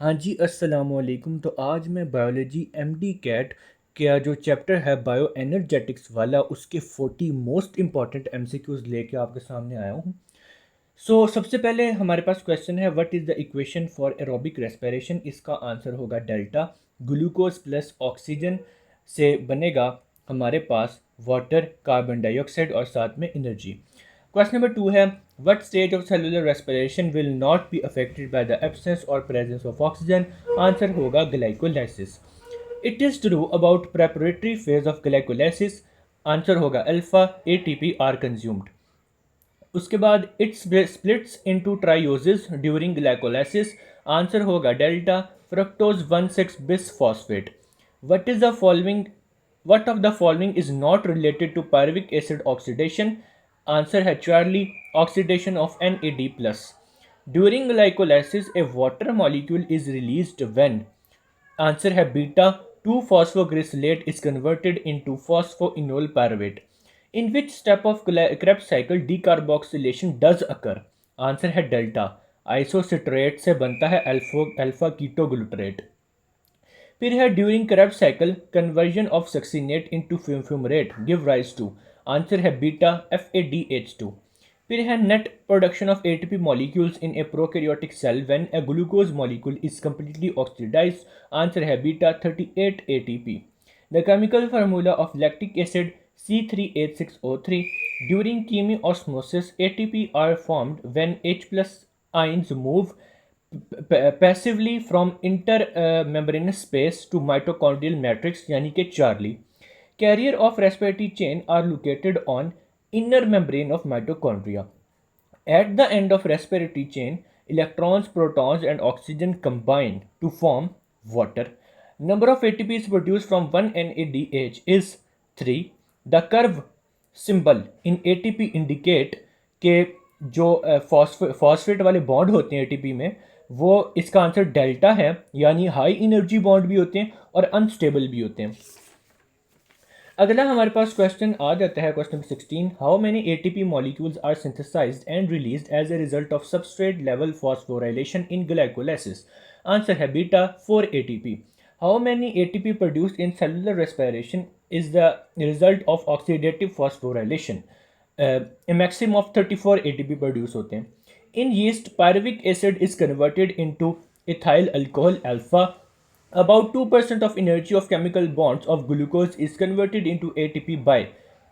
हाँ जी, अस्सलामुअलैकुम। तो आज मैं बायोलॉजी एमडी कैट का जो चैप्टर है बायो एनर्जेटिक्स वाला उसके 40 मोस्ट इम्पॉर्टेंट एमसीक्यूज लेके आपके सामने आया हूँ। सबसे पहले हमारे पास क्वेश्चन है, what is the equation for aerobic respiration. इसका आंसर होगा डेल्टा। ग्लूकोज प्लस ऑक्सीजन से बनेगा हमारे पास वाटर, कार्बन डाइऑक्साइड और साथ में एनर्जी। क्वेश्चन नंबर 2 है, what stage of cellular respiration will not be affected by the absence or presence of oxygen। Answer होगा ग्लाइकोलाइसिस। It is true about preparatory phase of glycolysis। Answer होगा alpha ATP are consumed. उसके बाद it splits into trioses during glycolysis. Answer होगा delta fructose 1,6 bis phosphate. What is the following what of the following is not related to pyruvic acid oxidation. Answer है Charlie, oxidation of NAD प्लस। During glycolysis a water molecule is released when. Answer है beta, 2 phosphoglycerate is converted into phosphoenol pyruvate। In which step of Krebs cycle decarboxylation does occur। Answer है delta, isocitrate से बनता है alpha ketoglutarate. फिर है during Krebs cycle conversion of succinate into fumarate give rise to. Answer है beta, FADH2। फिर है net production of ATP molecules in a prokaryotic cell when a glucose molecule is completely oxidised. Answer है beta, 38 ATP। The chemical formula of lactic acid C3H6O3। During chemiosmosis ATP are formed when H plus ions move passively from intermembranous space to mitochondrial matrix यानी कि Charlie. Carrier of respiratory chain are located on inner membrane of mitochondria। At the end of respiratory chain, electrons, protons and oxygen combine to form water। Number of ATPs produced from one NADH is 3। The curve symbol in ATP indicate कि जो phosphate वाले bond होते हैं ATP में, वो इसका answer delta है, यानी हाई एनर्जी बॉन्ड भी होते हैं और अनस्टेबल भी होते हैं। अगला हमारे पास क्वेश्चन आ जाता है, question number 16, how many ATP molecules are synthesised and released as a result of substrate level phosphorylation in glycolysis. Answer है beta, 4 ATP। How many ATP produced in cellular respiration is the result of oxidative phosphorylation. A maximum of 34 ATP produce होते हैं। In yeast pyruvic acid is converted into ethyl alcohol alpha. About 2% of energy of chemical bonds of glucose is converted into ATP by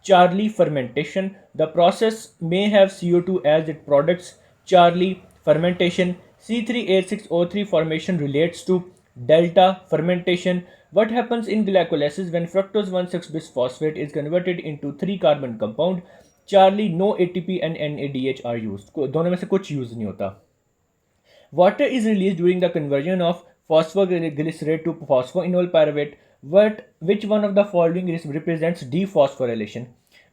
Charlie fermentation। The process may have CO2 as its products। Charlie fermentation। C3H6O3 formation relates to delta fermentation। What happens in glycolysis when fructose 1,6 bisphosphate is converted into 3 carbon compound। Charlie, no ATP and NADH are used। दोनों में से कुछ use नहीं होता। Water is released during the conversion of phosphoglycerate to phosphoenol pyruvate। Which one of the following represents dephosphorylation।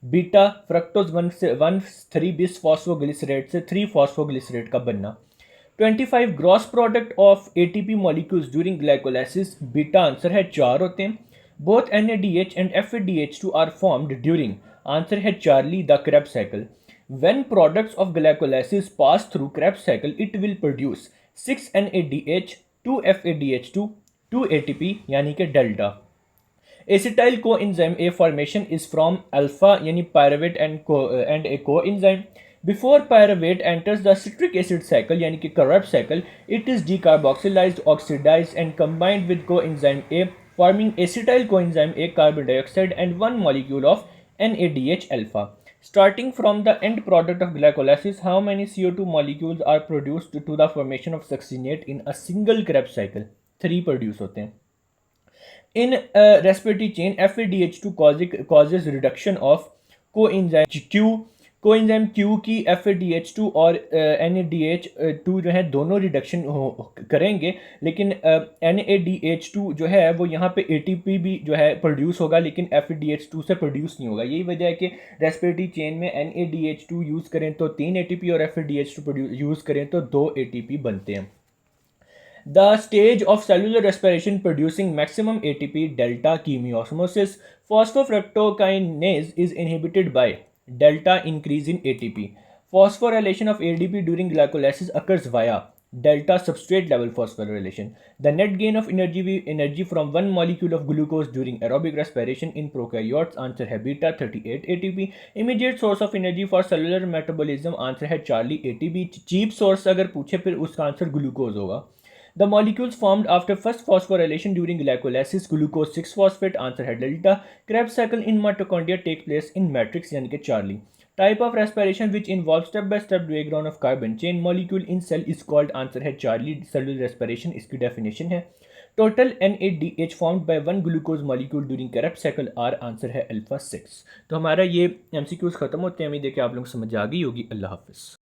Beta, fructose 1,3 bis phosphoglycerate से 3 phosphoglycerate का बनना। 25 gross product of ATP molecules during glycolysis. Beta answer है 4 होते हैं। Both NADH and FADH2 are formed during. Answer है Charlie, the Krebs cycle। When products of glycolysis pass through Krebs cycle, it will produce 6 NADH, 2 FADH2, 2 ATP यानी कि delta. Acetyl coenzyme A formation is from alpha यानी pyruvate and a coenzyme। Before pyruvate enters the citric acid cycle यानी कि Krebs cycle, it is decarboxylized, oxidized and combined with coenzyme A, forming acetyl coenzyme A carbon dioxide and one molecule of NADH alpha। Starting from the end product of glycolysis, how many CO2 molecules are produced to the formation of succinate in a single Krebs cycle? 3 produce होते हैं। In respiratory chain, FADH2 causes reduction of coenzyme Q। Coenzyme Q की FADH2 और NADH2 जो है दोनों reduction करेंगे, लेकिन NADH2 जो है वो यहाँ पे ATP भी जो है प्रोड्यूस होगा, लेकिन FADH2 से प्रोड्यूस नहीं होगा। यही वजह है कि रेस्पिरेटरी चेन में NADH2 यूज़ करें तो 3 ATP और FADH2 यूज़ करें तो 2 ATP बनते हैं। The stage of cellular respiration producing maximum ATP, delta chemiosmosis। Phosphofructokinase is inhibited by delta increase in ATP। Phosphorylation of ADP during glycolysis occurs via delta substrate level phosphorylation. The net gain of energy from one molecule of glucose during aerobic respiration in prokaryotes, answer है beta 38 ATP. Immediate source of energy for cellular metabolism, answer है Charlie ATP. cheap source अगर पूछे फिर उसका answer glucose होगा. The molecules formed after first phosphorylation during glycolysis, glucose 6 phosphate, answer है delta. Krebs cycle in mitochondria take place in matrix यानी कि Charlie. Type of respiration which involves step-by-step breakdown of carbon chain molecule in cell is called, answer है Charlie. Cellular respiration इसकी definition है. Total NADH formed by one glucose molecule during Krebs cycle R, answer है alpha 6. तो हमारा ये MCQs ख़त्म होते हैं. उम्मीद है कि आप लोगों को समझ आ गई होगी. अल्लाह हाफिज़.